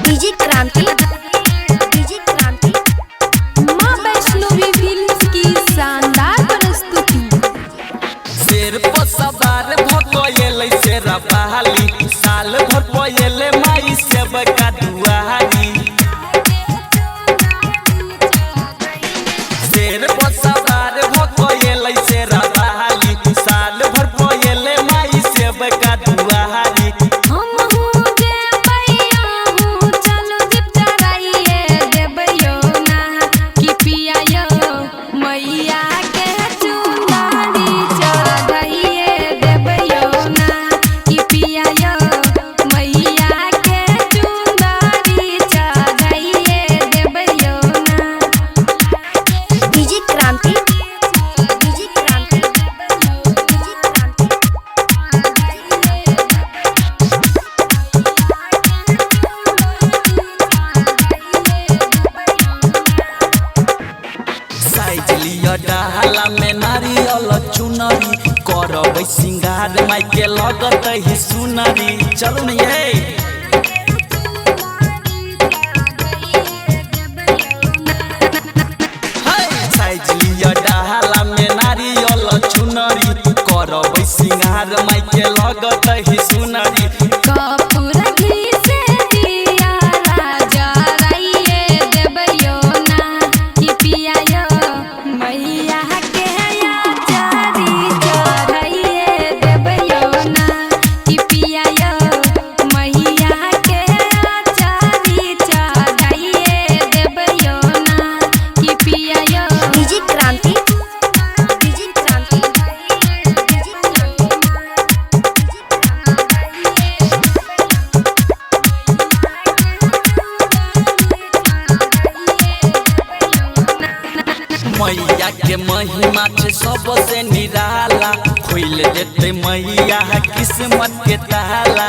DJ क्रांति मां Vaishnavi films की शानदार प्रस्तुति। शेर पर सवार भकोएले शेरा बहाली साल भर पोएले माई सेब का दुआरी। शेर पर सवार भकोएले शेरा बहाली साल भर पोएले माई सेब का दुआरी। डाला में नारियल चुनरी करबै सिंगार माई के लगत ही सुनरी। चल नहीं साइजलिया डाला में नारियल चुनरी करबै सिंगार माई के लगत ही सुनरी। मैया के महिमा से सबसे निराला खोल देते मैया किस्मत के ताला।